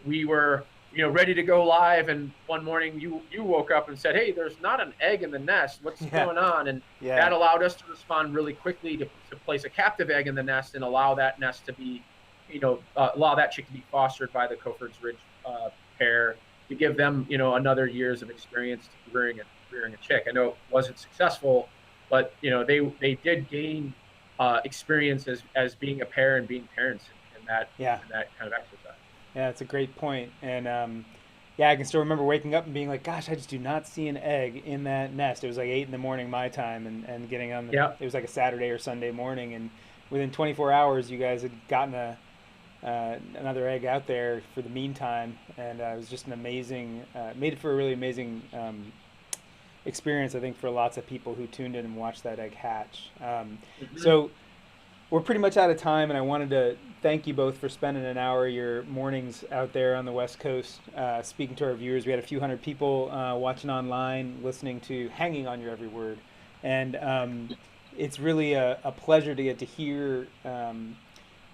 we were ready to go live, and one morning you woke up and said, "Hey, there's not an egg in the nest. What's going on?" And that allowed us to respond really quickly to place a captive egg in the nest and allow that nest to be, allow that chick to be fostered by the Cover's Ridge pair, to give them another years of experience to rearing a chick. I know it wasn't successful, but they did gain experience as being a pair and being parents in that kind of exercise. Yeah, it's a great point. And I can still remember waking up and being like, gosh, I just do not see an egg in that nest. It was like 8 a.m. my time, and getting on it was like a Saturday or Sunday morning, and within 24 hours you guys had gotten another egg out there for the meantime, and it was just an amazing, made it for a really amazing experience, I think, for lots of people who tuned in and watched that egg hatch. So we're pretty much out of time, and I wanted to thank you both for spending an hour of your mornings out there on the West Coast speaking to our viewers. We had a few hundred people watching online, hanging on your every word. And it's really a pleasure to get to hear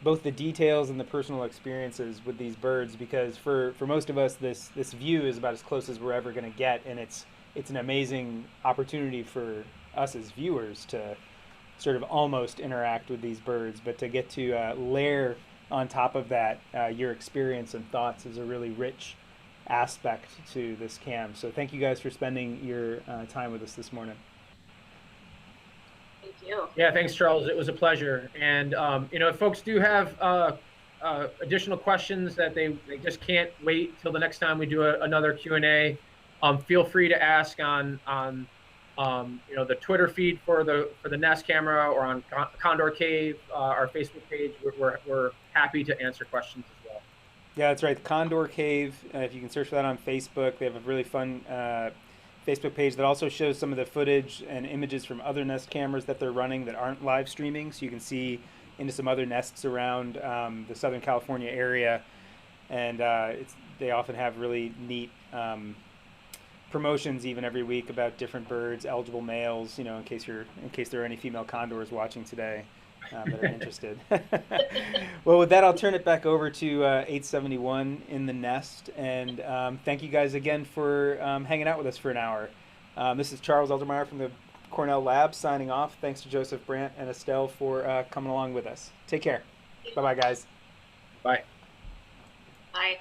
both the details and the personal experiences with these birds, because for most of us, this view is about as close as we're ever going to get, and it's an amazing opportunity for us as viewers to sort of almost interact with these birds, but to get to layer on top of that your experience and thoughts is a really rich aspect to this cam. So thank you guys for spending your time with us this morning. Thank you. Yeah, thanks, Charles. It was a pleasure. And if folks do have additional questions that they just can't wait till the next time we do another Q&A, feel free to ask on the Twitter feed for the Nest camera, or on Condor Cave, our Facebook page. We're happy to answer questions as well. Yeah, that's right. The Condor Cave, if you can search for that on Facebook, they have a really fun Facebook page that also shows some of the footage and images from other Nest cameras that they're running that aren't live streaming, so you can see into some other nests around the Southern California area. And they often have really neat promotions even every week about different birds, eligible males, in case there are any female condors watching today that are interested. Well, with that, I'll turn it back over to 871 in the nest, and thank you guys again for hanging out with us for an hour. This is Charles Eldermeyer from the Cornell Lab signing off. Thanks to Joseph, Brandt, and Estelle for coming along with us. Take care. Bye-bye, guys. Bye. Bye.